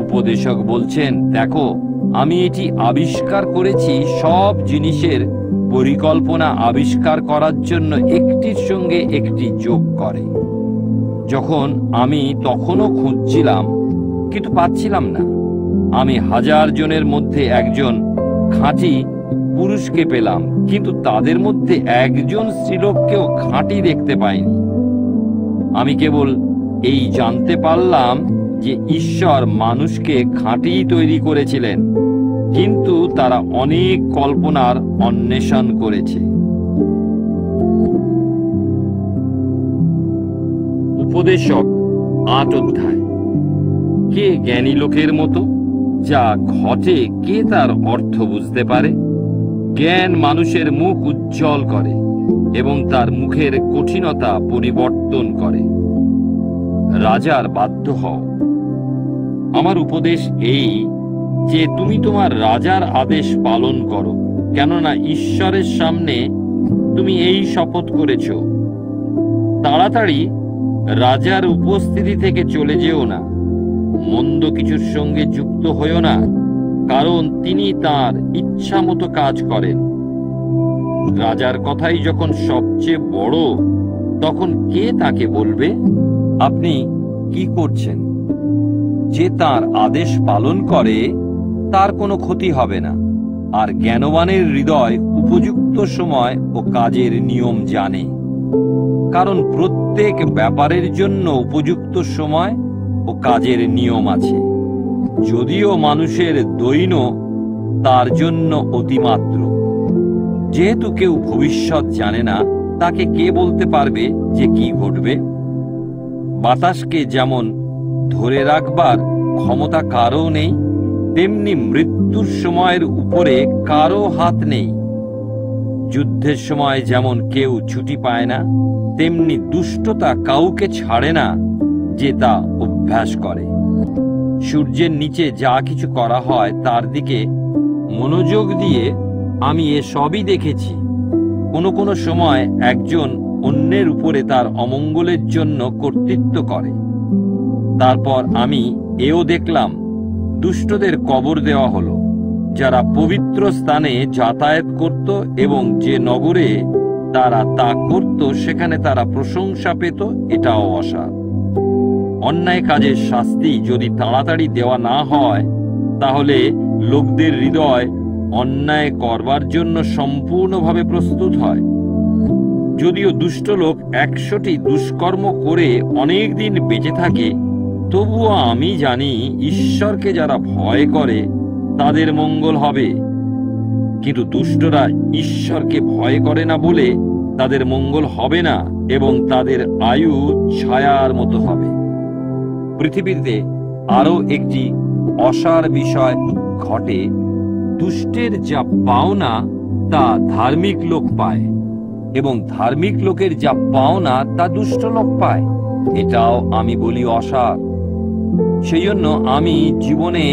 A: উপদেশক বলছেন, দেখো, আমি এটি আবিষ্কার করেছি, সব জিনিসের পরিকল্পনা আবিষ্কার করার জন্য একটির সঙ্গে একটি যোগ করে। যখন আমি তখনও খুঁজছিলাম কিন্তু পাচ্ছিলাম না, আমি 1000 জনের মধ্যে একজন খাঁটি পুরুষকে পেলাম, কিন্তু তাদের মধ্যে একজন স্ত্রীলোককেও খাঁটি দেখতে পাইনি। আমি কেবল এই জানতে পারলাম যে ঈশ্বর মানুষকে খাঁটি তৈরি করেছিলেন, কিন্তু তারা অনেক কল্পনার অন্বেষণ করেছে। উপদেশক 8 অধ্যায়। কে জ্ঞানী লোকের মতো? যা ঘটে কে তার অর্থ বুঝতে পারে? জ্ঞান মানুষের মুখ উজ্জ্বল করে এবং তার মুখের কঠিনতা পরিবর্তন করে। রাজার বাধ্য হও। আমার উপদেশ এই যে তুমি তোমার রাজার আদেশ পালন করো, কেননা ঈশ্বরের সামনে তুমি এই শপথ করেছ। তাড়াতাড়ি রাজার উপস্থিতি থেকে চলে যেও না, মন্দ কিছুর সঙ্গে যুক্ত হইও না, কারণ তিনি তার ইচ্ছা মতো কাজ করেন। রাজার কথাই যখন সবচেয়ে বড়, তখন কে তাকে বলবে, আপনি কি করছেন? যে তার আদেশ পালন করে তার কোনো ক্ষতি হবে না, আর জ্ঞানবানের হৃদয় উপযুক্ত সময় ও কাজের নিয়ম জানে। কারণ প্রত্যেক ব্যাপারের জন্য উপযুক্ত সময় ও কাজের নিয়ম আছে। যদিও মানুষের দৈন্য তার জন্য অতিমাত্র। যেহেতু কেউ ভবিষ্যৎ জানে না, তাকে কে বলতে পারবে যে কি ঘটবে? বাতাসকে যেমন ধরে রাখবার ক্ষমতা কারও নেই, তেমনি মৃত্যুর সময়ের উপরে কারও হাত নেই। যুদ্ধের সময় যেমন কেউ ছুটি পায় না, তেমনি দুষ্টতা কাউকে ছাড়ে না যে তা অভ্যাস করে। সূর্যের নিচে যা কিছু করা হয় তার দিকে মনোযোগ দিয়ে আমি এসবই দেখেছি। কোনো কোনো সময় একজন অন্যের উপরে তার অমঙ্গলের জন্য কর্তৃত্ব করে। তারপর আমি এও দেখলাম, দুষ্টদের কবর দেওয়া হলো। যারা পবিত্র স্থানে যাতায়াত করত এবং যে নগরে তারা তা করত সেখানে তারা প্রশংসা পেত, এটাও অসার। অন্যায় কাজের শাস্তি যদি তাড়াতাড়ি দেওয়া না হয়, তাহলে লোকদের হৃদয় অন্যায় করবার জন্য সম্পূর্ণভাবে প্রস্তুত হয়। যদিও দুষ্ট লোক 100টি দুষ্কর্ম করে অনেক দিন বেঁচে থাকে, তবুও আমি জানি ঈশ্বরকে যারা ভয় করে তাদের মঙ্গল হবে। কিন্তু দুষ্টরা ঈশ্বরকে ভয় করে না বলে তাদের মঙ্গল হবে না এবং তাদের আয়ু ছায়ার মতো হবে। পৃথিবীতে আরো একটি অসার বিষয় ঘটে। দুষ্টের যা পাওনা তা ধার্মিক লোক পায়, এবং ধার্মিক লোকের যা পাওনা তা দুষ্ট লোক পায়। এটাও আমি বলি অসার। সেই জন্য আমি জীবনে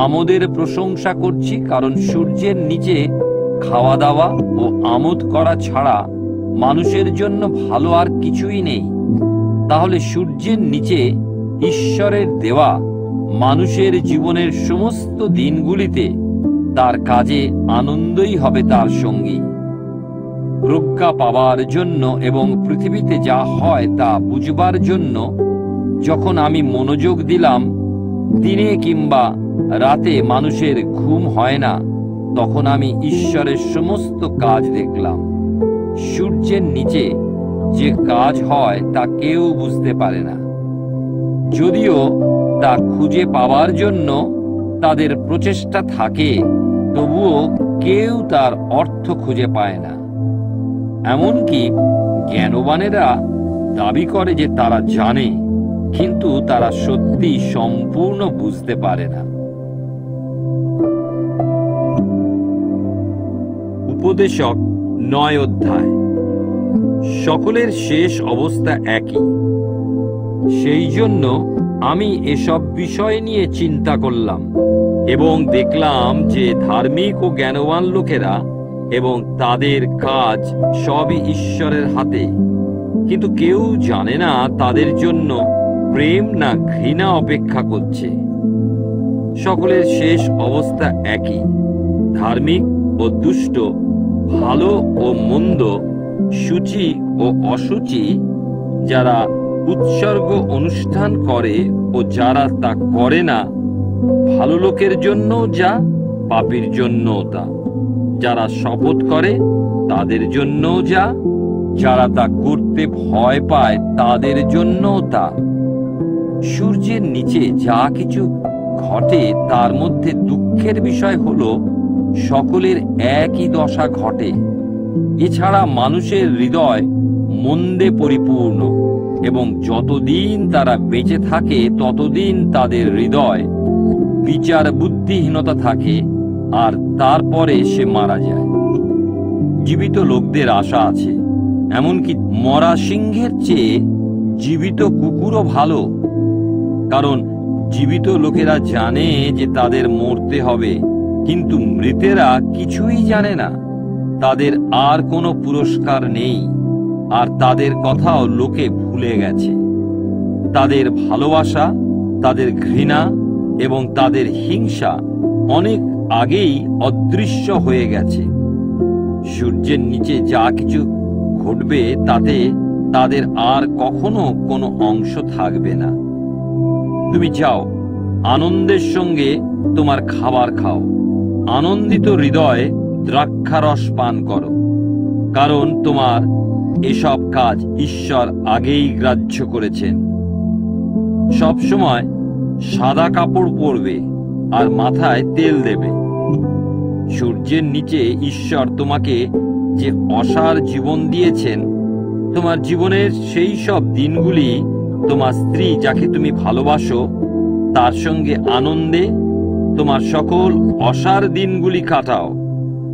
A: আমোদের প্রশংসা করছি, কারণ সূর্যের নিচে খাওয়া দাওয়া ও আমোদ করা ছাড়া মানুষের জন্য ভালো আর কিছুই নেই। তাহলে সূর্যের নিচে ঈশ্বরের দেওয়া মানুষের জীবনের সমস্ত দিনগুলিতে তার কাজে আনন্দই হবে তার সঙ্গী। প্রজ্ঞা পাবার জন্য এবং পৃথিবীতে যা হয় তা বুঝবার জন্য যখন আমি মনোযোগ দিলাম, দিনে কিংবা রাতে মানুষের ঘুম হয় না, তখন আমি ঈশ্বরের সমস্ত কাজ দেখলাম। সূর্যের নিচে যে কাজ হয় তা কেউ বুঝতে পারে না, যদিও তা খুঁজে পাওয়ার জন্য তাদের প্রচেষ্টা থাকে, তবুও কেউ তার অর্থ খুঁজে পায় না। এমনকি জ্ঞানবানেরা দাবি করে যে তারা জানে, কিন্তু তারা সত্যি সম্পূর্ণ বুঝতে পারে না। উপদেশক 9 অধ্যায়। সকলের শেষ অবস্থা একই। সেই জন্য আমি এসব বিষয় নিয়ে চিন্তা করলাম এবং দেখলাম যে ধার্মিক ও জ্ঞানবান লোকেরা এবং তাদের কাজ সবই ঈশ্বরের হাতে, কিন্তু কেউ জানে না তাদের জন্য প্রেম না ঘৃণা অপেক্ষা করছে। সকলের শেষ অবস্থা একই। ধার্মিক ও দুষ্ট, ভালো ও মন্দ, সূচি ও অসুচি, যারা উৎসর্গ অনুষ্ঠান করে ও যারা তা করে না, ভালো লোকের জন্য যা, পাপীর জন্য তা। যারা শপথ করে তাদের জন্য যা, যারা তা করতে ভয় পায় তাদের জন্য তা। সূর্যের নিচে যা কিছু ঘটে তার মধ্যে দুঃখের বিষয় হলো সকলের একই দশা ঘটে। এছাড়া মানুষের হৃদয় মন্দে পরিপূর্ণ, এবং যতদিন তারা বেঁচে থাকে ততদিন তাদের হৃদয় বিচার বুদ্ধিহীনতা থাকে, আর তারপরে সে মারা যায়। জীবিত লোকদের আশা আছে, এমনকি মরা সিংহের চেয়ে জীবিত কুকুরও ভালো, কারণ জীবিত লোকেরা জানে যে তাদের মরতে হবে, কিন্তু মৃতেরা কিছুই জানে না। তাদের আর কোনো পুরস্কার নেই, আর তাদের কথাও লোকে ভুলে গেছে। তাদের ভালোবাসা, তাদের ঘৃণা এবং তাদের হিংসা অনেক আগেই অদৃশ্য হয়ে গেছে। সূর্যের নিচে যা কিছু ঘটবে তাতে তাদের আর কখনো কোনো অংশ থাকবে না। তুমি যাও, আনন্দের সঙ্গে তোমার খাবার খাও, আনন্দিত হৃদয়ে দ্রাক্ষারস পান করো, কারণ তোমার এসব কাজ ঈশ্বর আগেই গ্রাহ্য করেছেন। সব সময় সাদা কাপড় পরবে আর মাথায় তেল দেবে। সূর্যের নিচে ঈশ্বর তোমাকে যে অসার জীবন দিয়েছেন, তোমার জীবনের সেই সব দিনগুলি তোমার স্ত্রী যাকে তুমি ভালোবাসো তার সঙ্গে আনন্দে তোমার সকল অসার দিনগুলি কাটাও।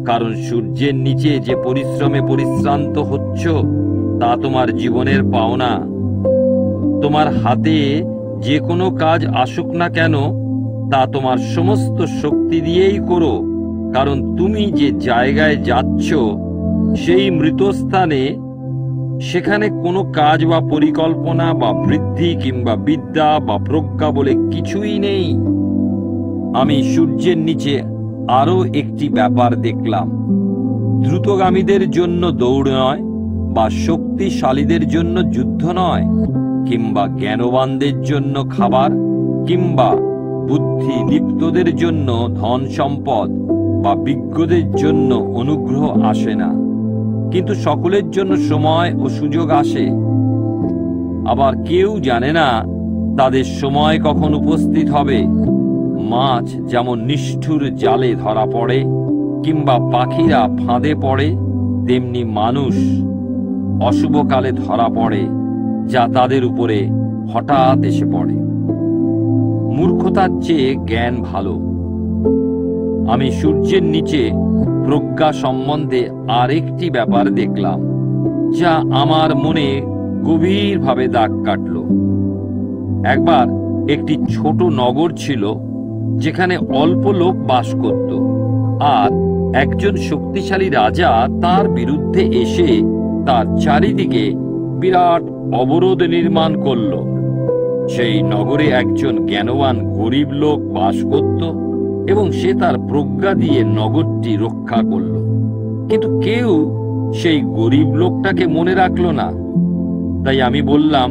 A: কারণ সূর্যের নিচে যে পরিশ্রমে পরিশ্রান্ত হচ্ছ তা তোমার জীবনের পাওনা। তোমার হাতে যে কোনো কাজ আসুক না কেন তা তোমার সমস্ত শক্তি দিয়েই করো, কারণ তুমি যে জায়গায় যাচ্ছ সেই মৃতস্থানে, সেখানে কোনো কাজ বা পরিকল্পনা বা বৃদ্ধি কিংবা বিদ্যা বা প্রজ্ঞা বলে কিছুই নেই। আমি সূর্যের নিচে আরো একটি ব্যাপার দেখলাম। দ্রুতগামীদের জন্য দৌড় নয়, বা শক্তিশালীদের জন্য যুদ্ধ নয়, কিংবা জ্ঞানবানদের জন্য খাবার, কিংবা বুদ্ধিদীপ্তদের জন্য ধন সম্পদ বা বিজ্ঞদের জন্য অনুগ্রহ আসে না, কিন্তু সকলের জন্য সময় ও সুযোগ আসে। আবার কেউ জানে না তাদের সময় কখন উপস্থিত হবে। মাছ যেমন নিষ্ঠুর জালে ধরা পড়ে কিংবা পাখিরা ফাঁদে পড়ে, তেমনি মানুষ অশুভকালে ধরা পড়ে, যা তাদের উপরে হঠাৎ এসে পড়ে। মূর্খতার চেয়ে জ্ঞান ভালো। আমি সূর্যের নিচে প্রজ্ঞা সম্বন্ধে আরেকটি ব্যাপার দেখলাম, যা আমার মনে গভীরভাবে দাগ কাটল। একবার একটি ছোট নগর ছিল যেখানে অল্প লোক বাস করত, আর একজন শক্তিশালী রাজা তার বিরুদ্ধে এসে তার চারিদিকে বিরাট অবরোধ নির্মাণ করল। সেই নগরে একজন জ্ঞানবান গরিব লোক বাস করত এবং সে তার প্রজ্ঞা দিয়ে নগরটি রক্ষা করল। কিন্তু কেউ সেই গরিব লোকটাকে মনে রাখল না। তাই আমি বললাম,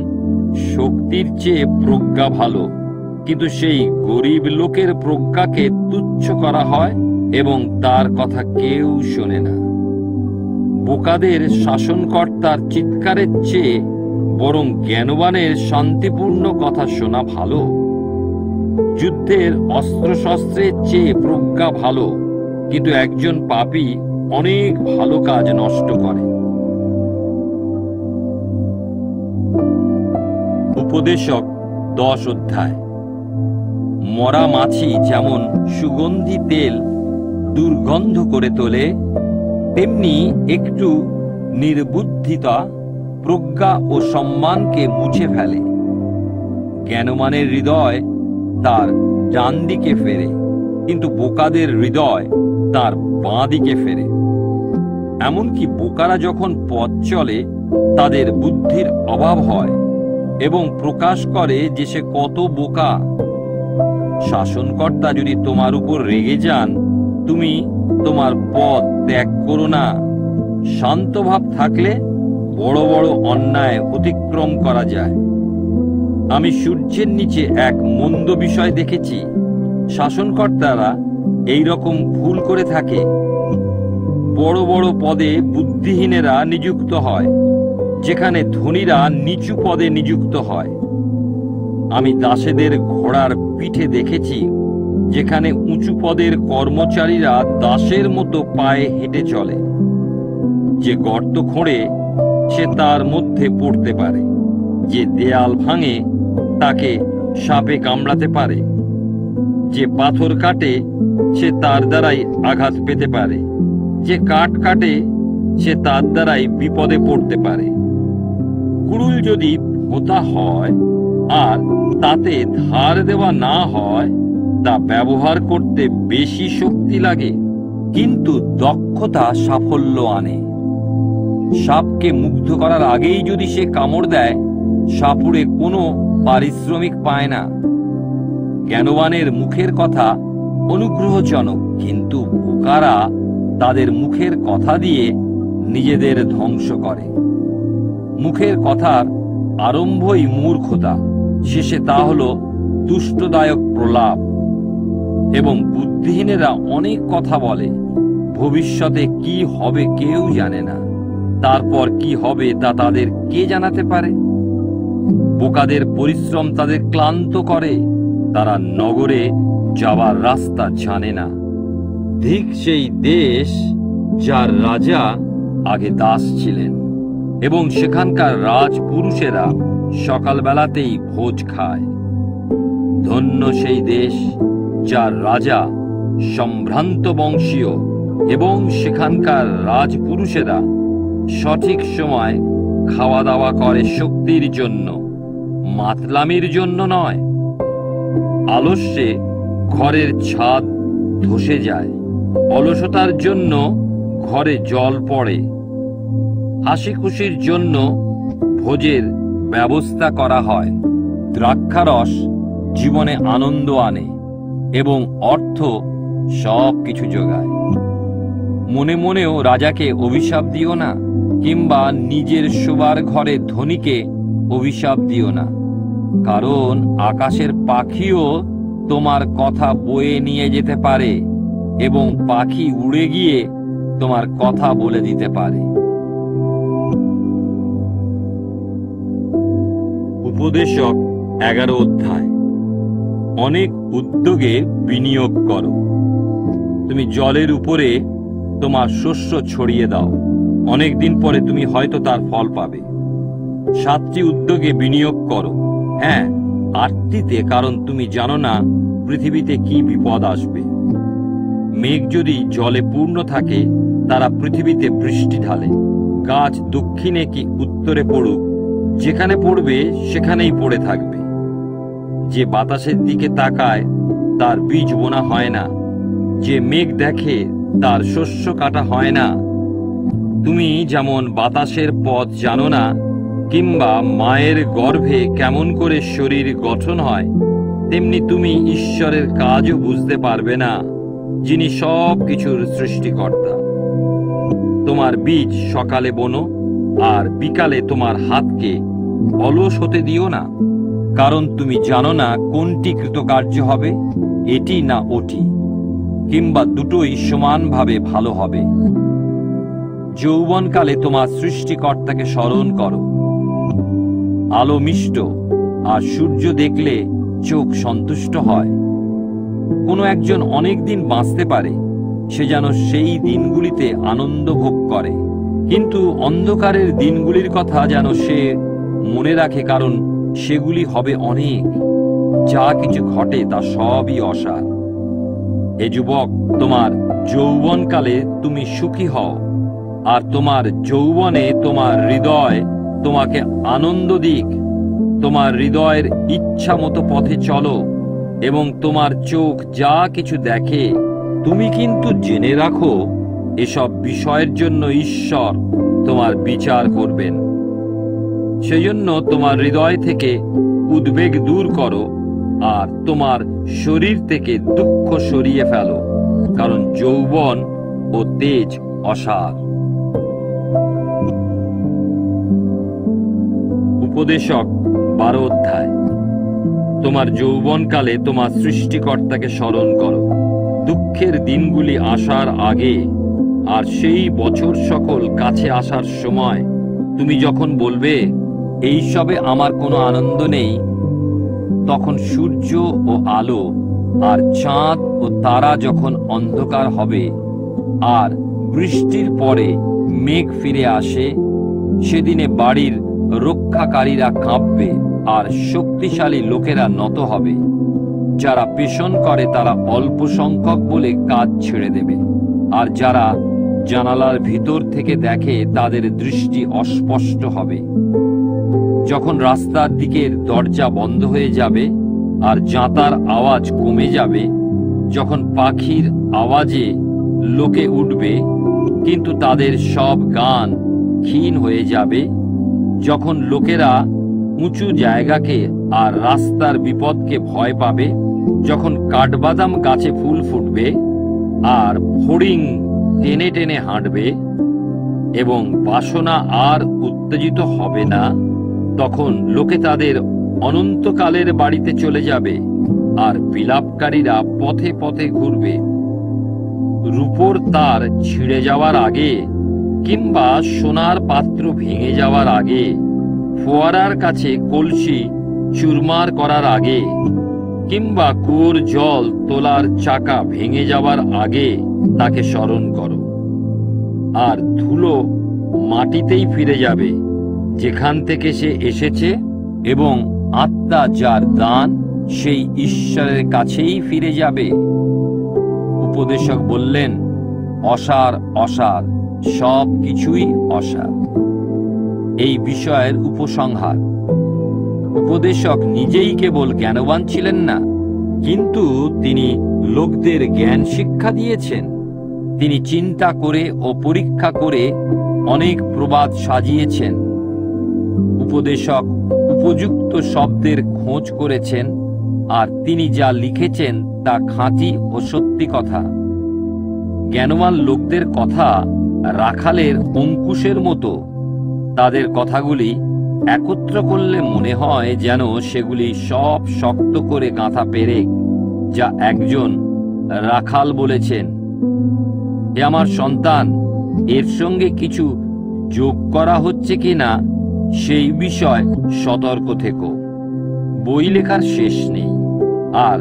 A: শক্তির চেয়ে প্রজ্ঞা ভালো, কিন্তু সেই গরিব লোকের প্রজ্ঞাকে তুচ্ছ করা হয় এবং তার কথা কেউ শোনে না। বোকাদের শাসনকর্তার চিৎকারের চেয়ে বরং জ্ঞানবানের শান্তিপূর্ণ কথা শোনা ভালো। যুদ্ধের অস্ত্রশস্ত্রের চেয়ে প্রজ্ঞা ভালো, কিন্তু একজন পাপী অনেক ভালো কাজ নষ্ট করে। উপদেশক 10 অধ্যায়। মরা মাছি যেমন সুগন্ধি তেল দুর্গন্ধ করে তোলে, তেমনি একটু নির্বুদ্ধিতা প্রজ্ঞা ও সম্মানকে মুছে ফেলে। জ্ঞানমানের হৃদয় তার ডান দিকে ফেরে, কিন্তু বোকাদের হৃদয় তার বাঁ দিকে ফেরে। এমনকি বোকারা যখন পথ চলে তাদের বুদ্ধির অভাব হয় এবং প্রকাশ করে যে সে কত বোকা। শাসনকর্তা যদি তোমার উপর রেগে যান, তুমি তোমার পথ ত্যাগ করো না। শান্ত ভাব থাকলে বড় বড় অন্যায় অতিক্রম করা যায়। আমি সূর্যের নিচে এক মন্দ বিষয় দেখেছি। শাসনকর্তারা এই রকম ভুল করে থাকে। বড় বড় পদে বুদ্ধিহীনেরা নিযুক্ত হয়, যেখানে ধনীরা নিচু পদে নিযুক্ত হয়। আমি দাসেদের ঘোড়ার পিঠে দেখেছি, যেখানে উঁচু পদের কর্মচারীরা দাসের মতো পায়ে হেঁটে চলে। যে গর্ত খোঁড়ে সে তার মধ্যে পড়তে পারে, যে দেয়াল ভাঙে তাকে সাপে কামড়াতে পারে, যে পাথর কাটে সে তার দ্বারাই আঘাত পেতে পারে, যে কাঠ কাটে সে তার দ্বারাই বিপদে পড়তে পারে। কুড়ুল যদি ভোঁতা হয় আর তাতে ধার দেওয়া না হয়, তা ব্যবহার করতে বেশি শক্তি লাগে, কিন্তু দক্ষতা সাফল্য আনে। সাপকে মুগ্ধ করার আগেই যদি সে কামড় দেয়, সাপুড়ে কোনো পারিশ্রমিক পায় না। জ্ঞানবানের মুখের কথা অনুগ্রহজনক, কিন্তু বোকারা তাদের মুখের কথা দিয়ে নিজেদের ধ্বংস করে। মুখের কথার আরম্ভই মূর্খতা, শেষে তা হল দুষ্টদায়ক প্রলাপ। এবং বুদ্ধিহীনেরা অনেক কথা বলে, ভবিষ্যতে কি হবে কেউ জানে না। তারপর কি হবে তা তাদের কে জানাতে পারে? বোকাদের পরিশ্রম তাদের ক্লান্ত করে, তারা নগরে যাওয়ার রাস্তা জানে না। ঠিক সেই দেশ যার রাজা আগে দাস ছিলেন, এবং সেখানকার রাজপুরুষেরা সকালবেলাতেই ভোজ খায়। ধন্য সেই দেশ যার রাজা সম্ভ্রান্ত বংশীয়, এবং সেখানকার রাজপুরুষেরা সঠিক সময় খাওয়া দাওয়া করে শক্তির জন্য, মাতলামির জন্য নয়। আলস্যে ঘরের ছাদ ধসে যায়, অলসতার জন্য ঘরে জল পড়ে। হাসি খুশির জন্য ভোজের ব্যবস্থা করা হয়। দ্রাক্ষারস জীবনে আনন্দ আনে এবং অর্থ সব কিছু যোগায়। মনে মনেও রাজাকে অভিশাপ দিও না, কিংবা নিজের শোবার ঘরে ধনীকে অভিশাপ দিও না, কারণ আকাশের পাখিও তোমার কথা বয়ে নিয়ে যেতে পারে এবং পাখি উড়ে গিয়ে তোমার কথা বলে দিতে পারে। উপদেশক 11 অধ্যায়। অনেক উদ্যোগে বিনিয়োগ করো। তুমি জলের উপরে তোমার শস্য ছড়িয়ে দাও, অনেক দিন পরে তুমি হয়তো তার ফল পাবে। 7টি উদ্যোগে বিনিয়োগ করো, হ্যাঁ 8টিতে, কারণ তুমি জানো না পৃথিবীতে কি বিপদ আসবে। মেঘ যদি জলে পূর্ণ থাকে, তারা পৃথিবীতে বৃষ্টি ঢালে। গাছ দক্ষিণে কি উত্তরে পড়ুক, যেখানে পড়বে সেখানেই পড়ে থাকবে। যে বাতাসের দিকে তাকায় তার বীজ বোনা হয় না, যে মেঘ দেখে তার শস্য কাটা হয় না। তুমি যেমন বাতাসের পথ জানো না, কিংবা মায়ের গর্ভে কেমন করে শরীর গঠন হয়, তেমনি তুমি ঈশ্বরের কাজও বুঝতে পারবে না, যিনি সব কিছুর সৃষ্টিকর্তা। তোমার বীজ সকালে বোনো, আর বিকালে তোমার হাতকে অলস হতে দিও না, কারণ তুমি জানো না কোনটি কৃতকার্য হবে, এটি না ওটি, কিংবা দুটোই সমানভাবে ভালো হবে। যৌবনকালে তোমার সৃষ্টিকর্তাকে স্মরণ করো। আলো মিষ্ট, আর সূর্য দেখলে চোখ সন্তুষ্ট হয়। কোনো একজন অনেক দিন বাঁচতে পারে, সে যেন সেই দিনগুলিতে আনন্দ ভোগ করে, কিন্তু অন্ধকারের দিনগুলির কথা যেন সে মনে রাখে, কারণ সেগুলি হবে অনেক। যা কিছু ঘটে তা সবই অসার। হে যুবক, তোমার যৌবনকালে তুমি সুখী হও, আর তোমার যৌবনে তোমার হৃদয় তোমাকে আনন্দ দিক। তোমার হৃদয়ের ইচ্ছা মতো পথে চলো, এবং তোমার চোখ যা কিছু দেখে। তুমি কিন্তু জেনে রাখো, এসব বিষয়ের জন্য ঈশ্বর তোমার বিচার করবেন। সেজন্য তোমার হৃদয় থেকে উদ্বেগ দূর করো, আর তোমার শরীর থেকে দুঃখ সরিয়ে ফেলো, কারণ যৌবন ও তেজ অসার। উপদেশক 12 অধ্যায়। তোমার যৌবনকালে তোমার সৃষ্টিকর্তাকে স্মরণ করো, দুঃখের দিনগুলি আসার আগে, আর সেই বছর সকল কাছে আসার সময়। তুমি যখন বলবে, এই সবে আমার কোনো আনন্দ নেই, তখন সূর্য ও আলো আর চাঁদ ও তারা যখন অন্ধকার হবে, আর বৃষ্টির পরে মেঘ ফিরে আসে, সেদিনে বাড়ির রক্ষাকারীরা কাঁপবে, আর শক্তিশালী লোকেরা নত হবে। যারা পেষণ করে তারা অল্প সংখ্যক বলে কাজ ছেড়ে দেবে, আর যারা জানালার ভিতর থেকে দেখে তাদের দৃষ্টি অস্পষ্ট হবে। যখন রাস্তার দিকের দরজা বন্ধ হয়ে যাবে, আর জাঁতার আওয়াজ কমে যাবে, যখন পাখির আওয়াজে লোকে উঠবে, কিন্তু তাদের সব গান ক্ষীণ হয়ে যাবে, যখন লোকেরা উঁচু জায়গাকে আর রাস্তার বিপদকে ভয় পাবে, যখন কাঠবাদাম গাছে ফুল ফুটবে, আর ফড়িং টেনে টেনে হাঁটবে, এবং বাসনা আর উত্তেজিত হবে না, তখন লোকে তাদের অনন্তকালের বাড়িতে চলে যাবে, আর বিলাপকারীরা পথে পথে ঘুরবে। রূপোর তার ছিঁড়ে যাওয়ার আগে কিংবা সোনার পাত্র ভেঙে যাওয়ার আগে, ফোয়ারার কাছে কলসি চুরমার করার আগে, কিংবা কুয়োর জল তোলার চাকা ভেঙে যাওয়ার আগে তাকে স্মরণ করো। আর ধুলো মাটিতেই ফিরে যাবে যেখান থেকে সে এসেছে, এবং আত্মা যার দান সেই ঈশ্বরের কাছেই ফিরে যাবে। উপদেশক বললেন, অসার অসার, সব কিছুই অসার। এই বিষয়ের উপসংহার: উপদেশক নিজেই কেবল জ্ঞানবান ছিলেন না, কিন্তু তিনি লোকদের জ্ঞান শিক্ষা দিয়েছেন। তিনি চিন্তা করে ও পরীক্ষা করে অনেক প্রবাদ সাজিয়েছেন। উপদেশক উপযুক্ত শব্দের খোঁজ করেছেন, আর তিনি যা লিখেছেন তা খাঁটি ও সত্যি কথা। জ্ঞানবান লোকদের কথা রাখালের অঙ্কুশের মতো। তাদের কথাগুলি একত্র করলে মনে হয় যেন সেগুলি সব শক্ত করে গাঁথা পেরেক, যা একজন রাখাল বলেছেন, হে আমার সন্তান, এর সঙ্গে কিছু যোগ করা হচ্ছে কিনা সেই বিষয় সতর্ক থেকো। বই লেখার শেষ নেই, আর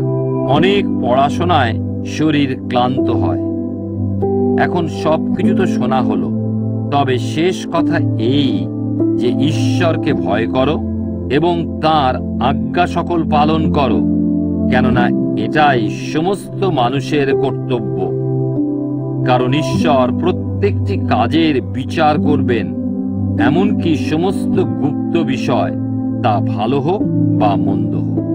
A: অনেক পড়াশোনায় শরীর ক্লান্ত হয়। এখন সবকিছু তো শোনা হলো, তবে শেষ কথা এই যে ঈশ্বরকে ভয় করো এবং তাঁর আজ্ঞা সকল পালন করো, কেননা এটাই সমস্ত মানুষের কর্তব্য। কারণ ঈশ্বর প্রত্যেকটি কাজের বিচার করবেন, এমনকি সমস্ত গুপ্ত বিষয়, তা ভালো হোক বা মন্দ হোক।